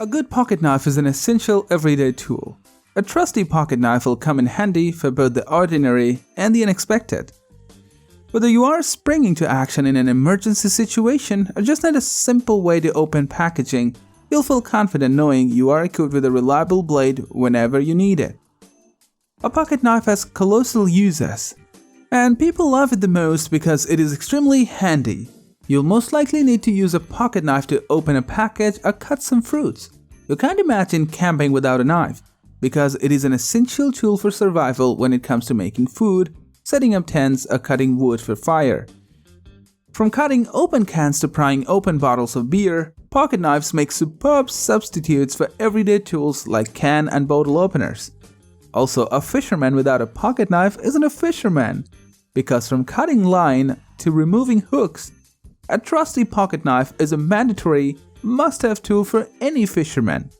A good pocket knife is an essential everyday tool. A trusty pocket knife will come in handy for both the ordinary and the unexpected. Whether you are springing to action in an emergency situation or just need a simple way to open packaging, you'll feel confident knowing you are equipped with a reliable blade whenever you need it. A pocket knife has colossal uses, and people love it the most because it is extremely handy. You'll most likely need to use a pocket knife to open a package or cut some fruits. You can't imagine camping without a knife, because it is an essential tool for survival when it comes to making food, setting up tents, or cutting wood for fire. From cutting open cans to prying open bottles of beer, pocket knives make superb substitutes for everyday tools like can and bottle openers. Also, a fisherman without a pocket knife isn't a fisherman, because from cutting line to removing hooks, a trusty pocket knife is a mandatory, must-have tool for any fisherman.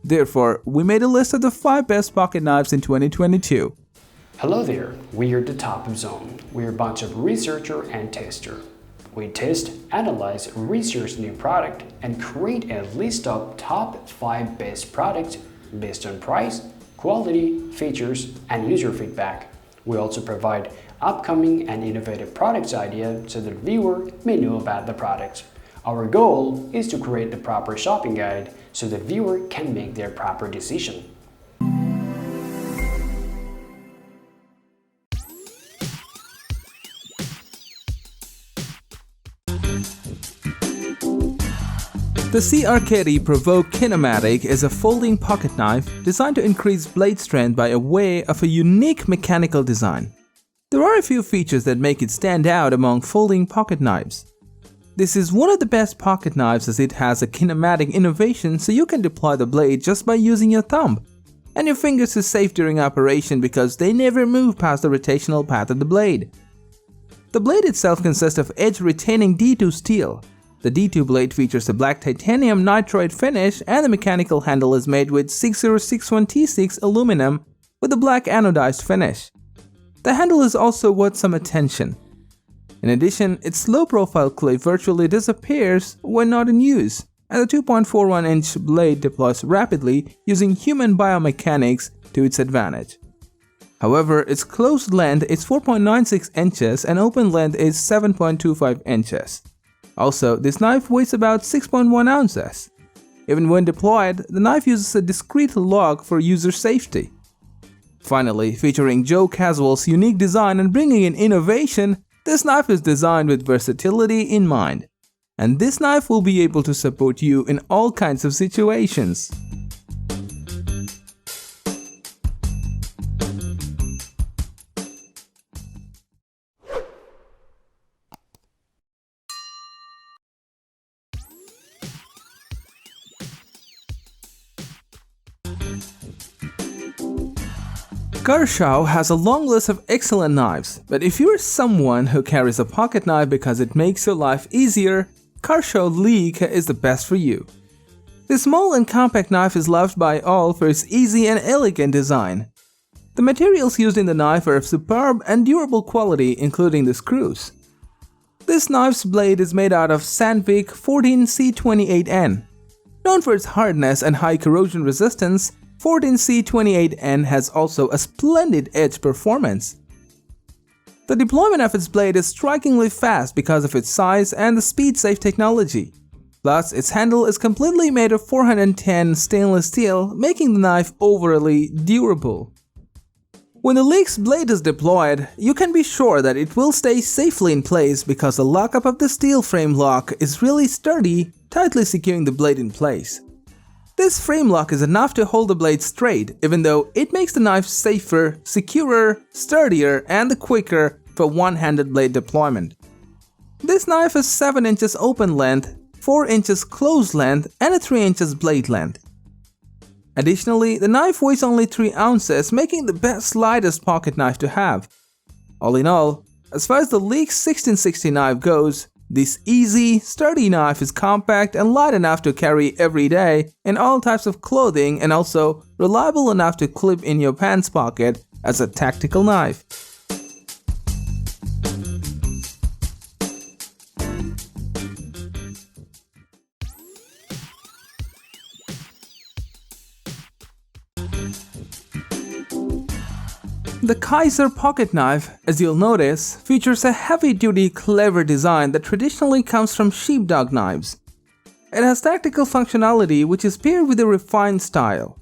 Therefore, we made a list of the 5 best pocket knives in 2022. Hello there, we are the Top of Zone. We're a bunch of researcher and tester. We test, analyze, research new product, and create a list of top 5 best products based on price, quality, features, and user feedback. We also provide upcoming and innovative products idea so the viewer may know about the products. Our goal is to create the proper shopping guide so the viewer can make their proper decision. The CRKT Provoke Kinematic is a folding pocket knife designed to increase blade strength by way of a unique mechanical design. There are a few features that make it stand out among folding pocket knives. This is one of the best pocket knives as it has a kinematic innovation, so you can deploy the blade just by using your thumb. And your fingers is safe during operation because they never move past the rotational path of the blade. The blade itself consists of edge-retaining D2 steel. The D2 blade features a black titanium nitride finish, and the mechanical handle is made with 6061T6 aluminum with a black anodized finish. The handle is also worth some attention. In addition, its low-profile clip virtually disappears when not in use, and the 2.41-inch blade deploys rapidly using human biomechanics to its advantage. However, its closed length is 4.96 inches and open length is 7.25 inches. Also, this knife weighs about 6.1 ounces. Even when deployed, the knife uses a discrete lock for user safety. Finally, featuring Joe Casual's unique design and bringing in innovation, this knife is designed with versatility in mind. And this knife will be able to support you in all kinds of situations. Kershaw has a long list of excellent knives, but if you are someone who carries a pocket knife because it makes your life easier, Kershaw Leak is the best for you. This small and compact knife is loved by all for its easy and elegant design. The materials used in the knife are of superb and durable quality, including the screws. This knife's blade is made out of Sandvik 14C28N. Known for its hardness and high corrosion resistance, 14C28N has also a splendid edge performance. The deployment of its blade is strikingly fast because of its size and the speed-safe technology. Plus, its handle is completely made of 410 stainless steel, making the knife overly durable. When the Leek's blade is deployed, you can be sure that it will stay safely in place because the lockup of the steel frame lock is really sturdy, tightly securing the blade in place. This frame lock is enough to hold the blade straight, even though it makes the knife safer, securer, sturdier, and quicker for one-handed blade deployment. This knife has 7 inches open length, 4 inches closed length, and a 3 inches blade length. Additionally, the knife weighs only 3 ounces, making the best lightest pocket knife to have. All in all, as far as the Leek 1660 knife goes, this easy, sturdy knife is compact and light enough to carry every day in all types of clothing, and also reliable enough to clip in your pants pocket as a tactical knife. The KIZER pocket knife, as you'll notice, features a heavy-duty, clever design that traditionally comes from Sheepdog knives. It has tactical functionality which is paired with a refined style.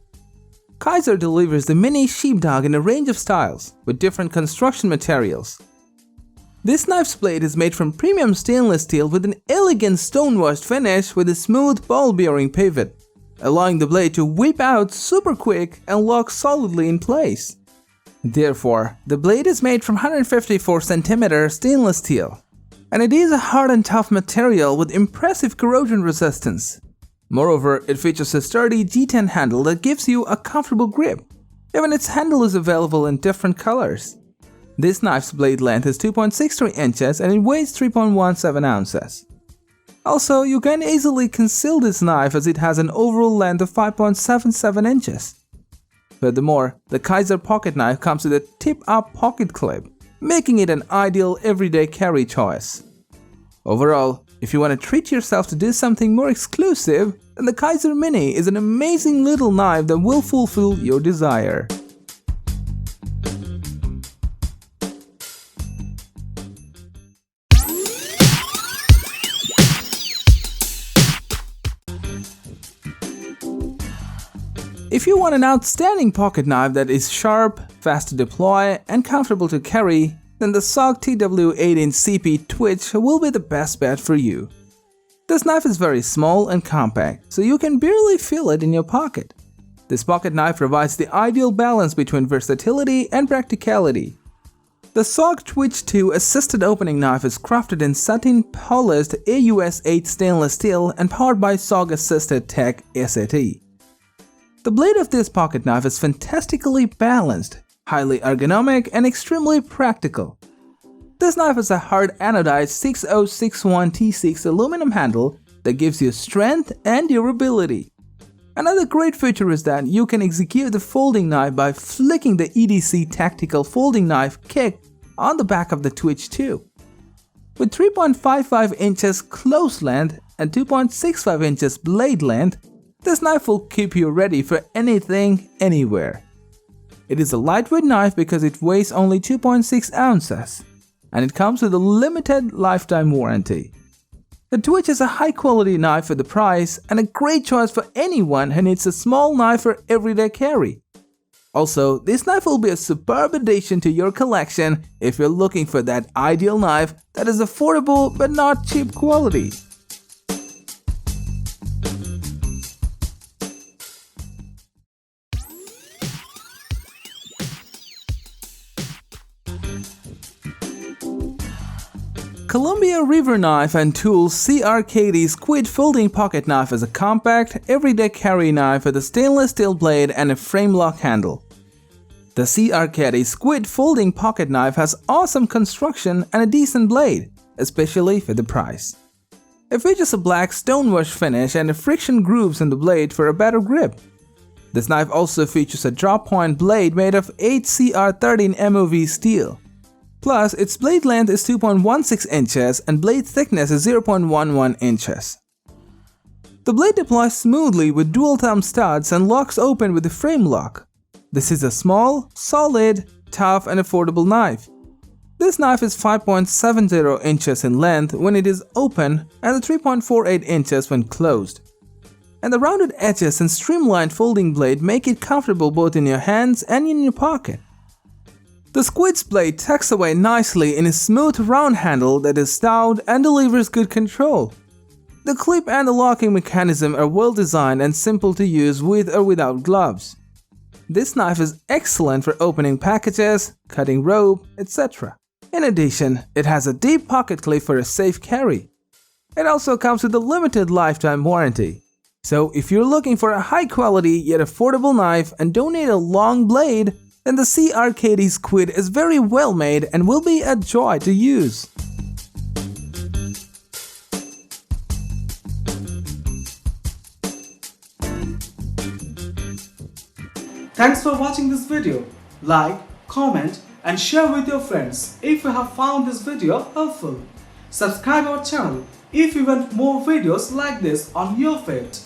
KIZER delivers the mini Sheepdog in a range of styles, with different construction materials. This knife's blade is made from premium stainless steel with an elegant stone-washed finish with a smooth ball-bearing pivot, allowing the blade to whip out super quick and lock solidly in place. Therefore, the blade is made from 154cm stainless steel, and it is a hard and tough material with impressive corrosion resistance. Moreover, it features a sturdy G10 handle that gives you a comfortable grip. Even its handle is available in different colors. This knife's blade length is 2.63 inches and it weighs 3.17 ounces. Also, you can easily conceal this knife as it has an overall length of 5.77 inches. Furthermore, the KIZER pocket knife comes with a tip-up pocket clip, making it an ideal everyday carry choice. Overall, if you want to treat yourself to do something more exclusive, then the KIZER Mini is an amazing little knife that will fulfill your desire. If you want an outstanding pocket knife that is sharp, fast to deploy, and comfortable to carry, then the SOG TW8-inch CP Twitch will be the best bet for you. This knife is very small and compact, so you can barely feel it in your pocket. This pocket knife provides the ideal balance between versatility and practicality. The SOG Twitch 2 assisted opening knife is crafted in satin polished AUS-8 stainless steel and powered by SOG assisted tech SAT. The blade of this pocket knife is fantastically balanced, highly ergonomic, and extremely practical. This knife has a hard anodized 6061T6 aluminum handle that gives you strength and durability. Another great feature is that you can execute the folding knife by flicking the EDC tactical folding knife kick on the back of the Twitch 2. With 3.55 inches close length and 2.65 inches blade length, this knife will keep you ready for anything, anywhere. It is a lightweight knife because it weighs only 2.6 ounces, and it comes with a limited lifetime warranty. The Twitch is a high-quality knife for the price and a great choice for anyone who needs a small knife for everyday carry. Also, this knife will be a superb addition to your collection if you're looking for that ideal knife that is affordable but not cheap quality. Columbia River Knife and Tools CRKT Squid Folding Pocket Knife is a compact, everyday carry knife with a stainless steel blade and a frame lock handle. The CRKT Squid Folding Pocket Knife has awesome construction and a decent blade, especially for the price. It features a black stonewash finish and friction grooves in the blade for a better grip. This knife also features a drop point blade made of 8CR13 MOV steel. Plus, its blade length is 2.16 inches and blade thickness is 0.11 inches. The blade deploys smoothly with dual thumb studs and locks open with a frame lock. This is a small, solid, tough and affordable knife. This knife is 5.70 inches in length when it is open and 3.48 inches when closed. And the rounded edges and streamlined folding blade make it comfortable both in your hands and in your pocket. The Squid's blade tucks away nicely in a smooth round handle that is stout and delivers good control. The clip and the locking mechanism are well designed and simple to use with or without gloves. This knife is excellent for opening packages, cutting rope, etc. In addition, it has a deep pocket clip for a safe carry. It also comes with a limited lifetime warranty. So if you're looking for a high quality yet affordable knife and don't need a long blade, then the CRKT Squid is very well made and will be a joy to use. Thanks for watching this video. Like, comment and share with your friends if you have found this video helpful. Subscribe our channel if you want more videos like this on your feed.